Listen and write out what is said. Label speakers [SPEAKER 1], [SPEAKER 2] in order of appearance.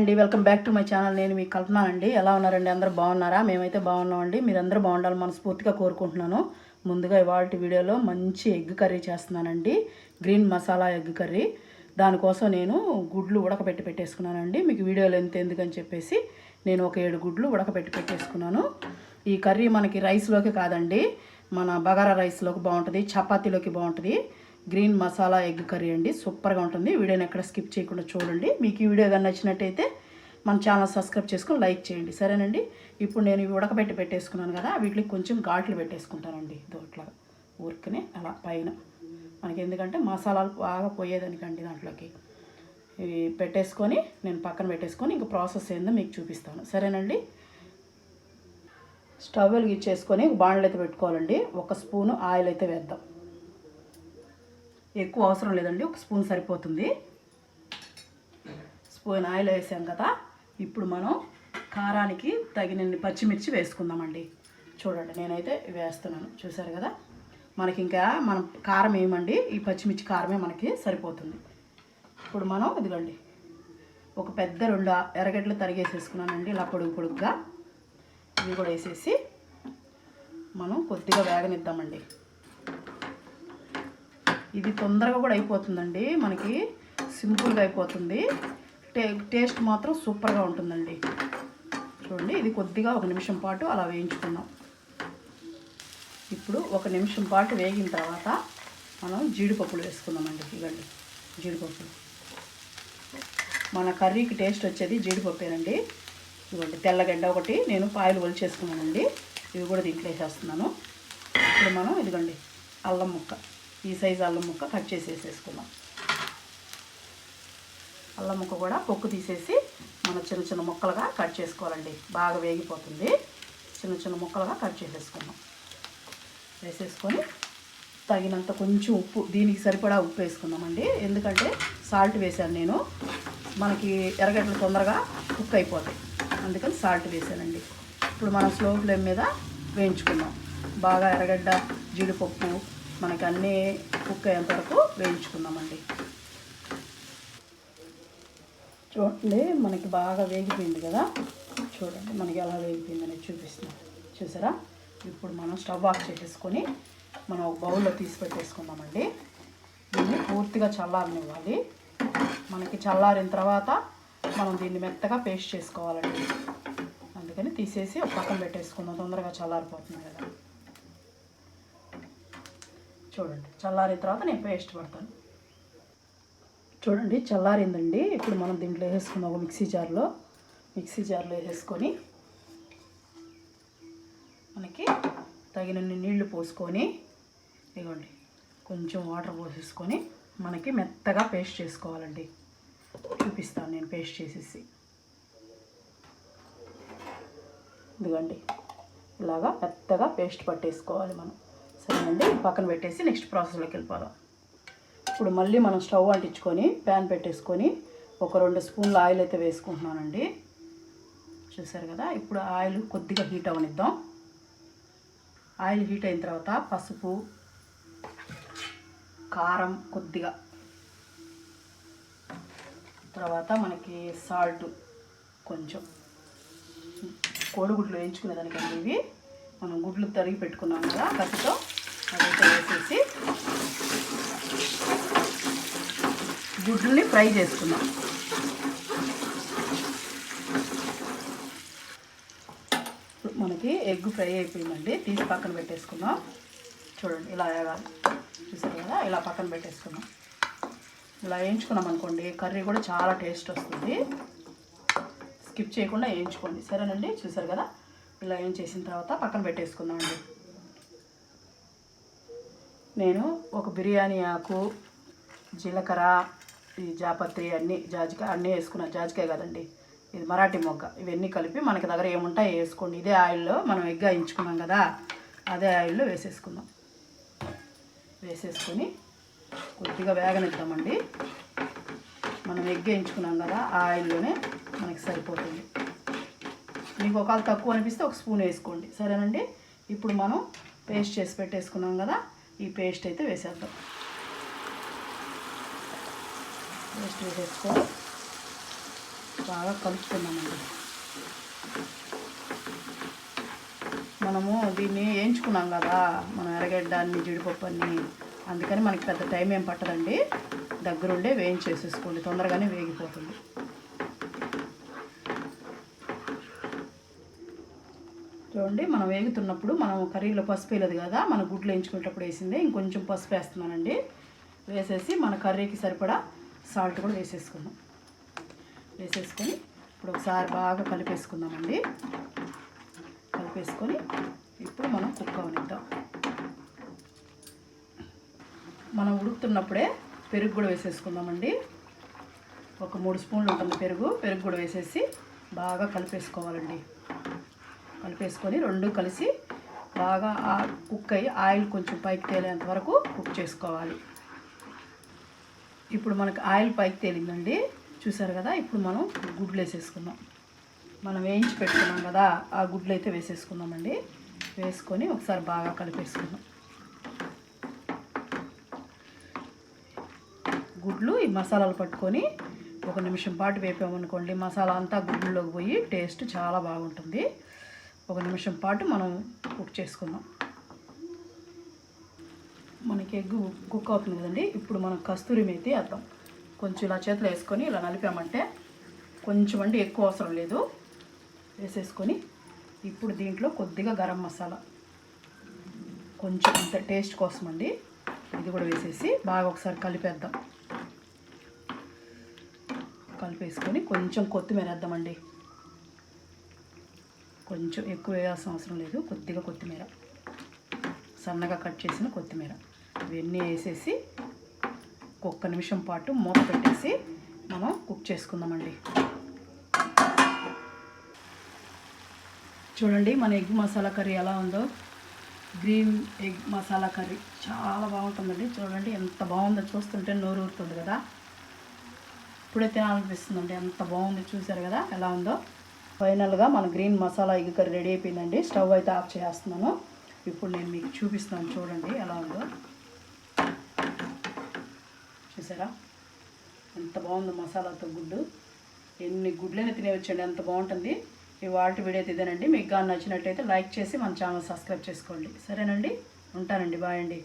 [SPEAKER 1] అండి, welcome back to my channel. నేను మీకు కల్పన అండి. ఎలా ఉన్నారండి? అందరూ బాగున్నారా? మేమైతే బాగున్నామండి. మీరందరూ బాగుండాలని మనస్ఫూర్తిగా కోరుకుంటున్నాను. ముందుగా ఇవాళ వీడియోలో మంచి ఎగ్ కర్రీ చేస్తున్నానండి. Green masala egg curry. దానికోసం నేను గుడ్లు ఉడకబెట్టి పెట్టేసుకున్నానండి. మీకు వీడియోలో ఎందుకని చెప్పేసి నేను ఒక 7 గుడ్లు ఉడకబెట్టి పెట్టేసుకున్నాను. ఈ కర్రీ మనకి రైస్లోకి కాదండి, మన బగారా రైస్లోకి బాగుంటుంది, చపాతీలోకి బాగుంటుంది. గ్రీన్ మసాలా ఎగ్ కర్రీ అండి, సూపర్గా ఉంటుంది. వీడియోని ఎక్కడ స్కిప్ చేయకుండా చూడండి. మీకు ఈ వీడియో కానీ నచ్చినట్టయితే మన ఛానల్ సబ్స్క్రైబ్ చేసుకొని లైక్ చేయండి, సరేనండి. ఇప్పుడు నేను ఇవి ఉడకబెట్టి పెట్టేసుకున్నాను కదా, వీటికి కొంచెం ఘాట్లు పెట్టేసుకుంటానండి. ఇట్లా ఊరికనే అలా పైన మనకి, ఎందుకంటే మసాలాలు బాగా పోయేదానికండి దాంట్లోకి. ఇవి పెట్టేసుకొని నేను పక్కన పెట్టేసుకొని ఇంక ప్రాసెస్ ఏందో మీకు చూపిస్తాను, సరేనండి. స్టవ్ వెలిగించేసుకొని బాండ్లు అయితే పెట్టుకోవాలండి. 1 స్పూను ఆయిల్ అయితే వేద్దాం. ఎక్కువ అవసరం లేదండి, 1 స్పూన్ సరిపోతుంది. స్పూన్ ఆయిల్ వేసాం కదా, ఇప్పుడు మనం కారానికి తగినన్ని పచ్చిమిర్చి వేసుకుందామండి. చూడండి, నేనైతే వేస్తున్నాను, చూసారు కదా. మనకి ఇంకా మనం కారం ఏమండి, ఈ పచ్చిమిర్చి కారమే మనకి సరిపోతుంది. ఇప్పుడు మనం ఇదిగోండి, ఒక పెద్ద 2 ఎర్రగడ్డలు తరిగేసేసుకున్నానండి, ఇలా పొడుగుగా. ఇవి కూడా వేసేసి మనం కొద్దిగా వేగనిద్దామండి. ఇది తొందరగా కూడా అయిపోతుందండి, మనకి సింపుల్గా అయిపోతుంది. టేస్ట్ మాత్రం సూపర్గా ఉంటుందండి. చూడండి, ఇది కొద్దిగా 1 నిమిషం పాటు అలా వేయించుకుందాం. ఇప్పుడు 1 నిమిషం పాటు వేగిన తర్వాత మనం జీడిపప్పులు వేసుకుందామండి. ఇవ్వండి జీడిపప్పులు, మన కర్రీకి టేస్ట్ వచ్చేది జీడిపప్పేనండి. ఇవ్వండి తెల్లగడ్డ ఒకటి నేను పాయలు ఒలిచేసుకున్నానండి, ఇవి కూడా దీంట్లో వేసేస్తున్నాను. ఇప్పుడు మనం ఇదిగోండి అల్లం ముక్క, ఈ సైజు అల్లం ముక్క కట్ చేసి వేసేసుకుందాం. అల్లం ముక్క కూడా పొక్కు తీసేసి మన చిన్న చిన్న ముక్కలుగా కట్ చేసుకోవాలండి. బాగా వేగిపోతుంది, చిన్న చిన్న ముక్కలుగా కట్ చేసేసుకుందాం. వేసేసుకొని తగినంత కొంచెం ఉప్పు, దీనికి సరిపడా ఉప్పు వేసుకుందామండి. ఎందుకంటే సాల్ట్ వేసాను నేను, మనకి ఎర్రగడ్డలు తొందరగా కుక్ అయిపోతాయి, అందుకని సాల్ట్ వేసానండి. ఇప్పుడు మనం స్లో ఫ్లేమ్ మీద వేయించుకుందాం. బాగా ఎర్రగడ్డ జీడిపప్పు మనకి అన్నీ కుక్ అయ్యేంత వరకు వేయించుకుందామండి. చూడండి, మనకి బాగా వేగిపోయింది కదా. చూడండి మనకి ఎలా వేగిపోయింది అనేది చూపిస్తున్నాం, చూసారా. ఇప్పుడు మనం స్టవ్ ఆఫ్ చేసేసుకొని మనం ఒక బౌల్లో తీసి పెట్టేసుకుందామండి. దీన్ని పూర్తిగా చల్లారనివ్వాలి. మనకి చల్లారిన తర్వాత మనం దీన్ని మెత్తగా పేస్ట్ చేసుకోవాలండి. అందుకని తీసేసి ఒక పక్కన పెట్టేసుకుందాం, తొందరగా చల్లారిపోతుంది కదా. చూడండి, చల్లారిన తర్వాత నేను పేస్ట్ పడతాను. చూడండి చల్లారిందండి. ఇప్పుడు మనం దీంట్లో వేసేసుకుందాం. ఒక మిక్సీ జార్లో వేసేసుకొని మనకి తగినన్ని నీళ్లు పోసుకొని, ఇదిగోండి కొంచెం వాటర్ పోసేసుకొని మనకి మెత్తగా పేస్ట్ చేసుకోవాలండి. చూపిస్తాను నేను పేస్ట్ చేసేసి. ఇదిగోండి ఇలాగా మెత్తగా పేస్ట్ పట్టేసుకోవాలి మనం, సరేనండి. పక్కన పెట్టేసి నెక్స్ట్ ప్రాసెస్లోకి వెళ్ళిపోదాం. ఇప్పుడు మళ్ళీ మనం స్టవ్ అంటించుకొని ప్యాన్ పెట్టేసుకొని ఒక 2 స్పూన్ల ఆయిల్ అయితే వేసుకుంటున్నానండి. చూసారు కదా. ఇప్పుడు ఆయిల్ కొద్దిగా హీట్ అవనిద్దాం. ఆయిల్ హీట్ అయిన తర్వాత పసుపు, కారం కొద్దిగా, తర్వాత మనకి సాల్ట్ కొంచెం, కోడిగుడ్లు వేయించుకునే దానికండి ఇవి. మనం గుడ్లు తరిగి పెట్టుకున్నాం కదా కత్తితో, అదైతే వేసేసి గుడ్లని ఫ్రై చేసుకుందాం. మనకి ఎగ్ ఫ్రై అయిపోయిందండి, తీసి పక్కన పెట్టేసుకుందాం. చూడండి ఇలా వేయాలి, చూసారు కదా. ఇలా పక్కన పెట్టేసుకుందాం. ఇలా వేయించుకున్నాం అనుకోండి, కర్రీ కూడా చాలా టేస్ట్ వస్తుంది. స్కిప్ చేయకుండా వేయించుకోండి, సరేనండి. చూసారు కదా. ఇలా వేయించేసిన తర్వాత పక్కన పెట్టేసుకుందామండి. నేను ఒక బిర్యానీ ఆకు, జీలకర్ర, ఈ జాపత్రి అన్నీ, జాజికాయ అన్నీ వేసుకున్నాను. జాజికాయ కదండి, ఇది మరాఠీ మొగ్గ. ఇవన్నీ కలిపి మనకి దగ్గర ఏముంటాయి వేసుకోండి. ఇదే ఆయిల్లో మనం ఎగ్ వేయించుకున్నాం కదా, అదే ఆయిల్లో వేసేసుకుందాం. వేసేసుకొని కొద్దిగా వేగనిద్దామండి. మనం ఎగ్ వేయించుకున్నాం కదా, ఆ ఆయిల్లోనే మనకి సరిపోతుంది. మీకు ఒకవేళ తక్కువ అనిపిస్తే 1 స్పూన్ వేసుకోండి, సరేనండి. ఇప్పుడు మనం పేస్ట్ చేసి పెట్టేసుకున్నాం కదా, ఈ పేస్ట్ అయితే వేసేద్దాం. పేస్ట్ వేసేసుకొని బాగా కలుపుతున్నామండి. మనము దీన్ని వేయించుకున్నాం కదా, మనం ఎర్రగడ్డాన్ని జీడిపప్పు అన్ని, అందుకని మనకి పెద్ద టైం ఏం పట్టదండి. దగ్గరుండే వేయించేసేసుకోండి, తొందరగానే వేగిపోతుంది. చూడండి, మనం వేగుతున్నప్పుడు మనం కర్రీలో పసుపు వేయలేదు కదా, మన గుడ్లు వేయించుకునేటప్పుడు వేసిందే. ఇంకొంచెం పసుపు వేస్తున్నానండి. వేసేసి మన కర్రీకి సరిపడా సాల్ట్ కూడా వేసేసుకుందాం. వేసేసుకొని ఇప్పుడు ఒకసారి బాగా కలిపేసుకుందామండి. కలిపేసుకొని ఇప్పుడు మనం కుక్ అవనిద్దాం. మనం ఉడుకుతున్నప్పుడే పెరుగు కూడా వేసేసుకుందామండి. ఒక 3 స్పూన్లు ఉంటుంది పెరుగు కూడా వేసేసి బాగా కలిపేసుకోవాలండి. కలిపేసుకొని రెండు కలిసి బాగా కుక్ అయ్యి ఆయిల్ కొంచెం పైకి తేలేంత వరకు కుక్ చేసుకోవాలి. ఇప్పుడు మనకు ఆయిల్ పైకి తేలిందండి, చూసారు కదా. ఇప్పుడు మనం గుడ్లు వేసేసుకుందాం. మనం వేయించి పెట్టుకున్నాం కదా, ఆ గుడ్లు అయితే వేసేసుకుందామండి. వేసుకొని ఒకసారి బాగా కలిపేసుకుందాం. గుడ్లు ఈ మసాలాలు పట్టుకొని 1 నిమిషం పాటు వేపామనుకోండి, మసాలా అంతా గుడ్లలోకి పోయి టేస్ట్ చాలా బాగుంటుంది. 1 నిమిషం పాటు మనం కుక్ చేసుకుందాం. మనకి ఎగ్ కుక్ అవుతుంది కదండి. ఇప్పుడు మనం కస్తూరి మేతి వేద్దాం. కొంచెం ఇలా చేతిలో వేసుకొని ఇలా నలిపామంటే, కొంచెం అండి, ఎక్కువ అవసరం లేదు. వేసేసుకొని ఇప్పుడు దీంట్లో కొద్దిగా గరం మసాలా, కొంచెం అంత టేస్ట్ కోసం అండి, ఇది కూడా వేసేసి బాగా ఒకసారి కలిపేద్దాం. కలిపేసుకొని కొంచెం కొత్తిమీర వేద్దామండి. కొంచెం ఎక్కువ వేయాల్సిన అవసరం లేదు, కొద్దిగా కొత్తిమీర, సన్నగా కట్ చేసిన కొత్తిమీర ఇవన్నీ వేసేసి 1 నిమిషం పాటు మూత పెట్టేసి మనం కుక్ చేసుకుందామండి. చూడండి మన ఎగ్ మసాలా కర్రీ ఎలా ఉందో. గ్రీన్ ఎగ్ మసాలా కర్రీ చాలా బాగుంటుందండి. చూడండి ఎంత బాగుందో, చూస్తుంటే నోరు ఊరుతుంది కదా. ఇప్పుడే తినాలనిపిస్తుందండి, ఎంత బాగుంది. చూసారు కదా ఎలా ఉందో. ఫైనల్గా మన green masala egg curry ready అయిపోయిందండి. స్టవ్ అయితే ఆఫ్ చేస్తున్నాను. ఇప్పుడు నేను మీకు చూపిస్తాను, చూడండి ఎలా ఉందో. చూసారా ఎంత బాగుందో మసాలాతో గుడ్డు. ఎన్ని గుడ్లైనా తినేవచ్చండి, ఎంత బాగుంటుంది. ఇవాళ వీడియో అయితే ఇదేనండి. మీకు కానీ నచ్చినట్టయితే లైక్ చేసి మన ఛానల్ సబ్స్క్రైబ్ చేసుకోండి. సరేనండి, ఉంటానండి. బాయ్ అండి.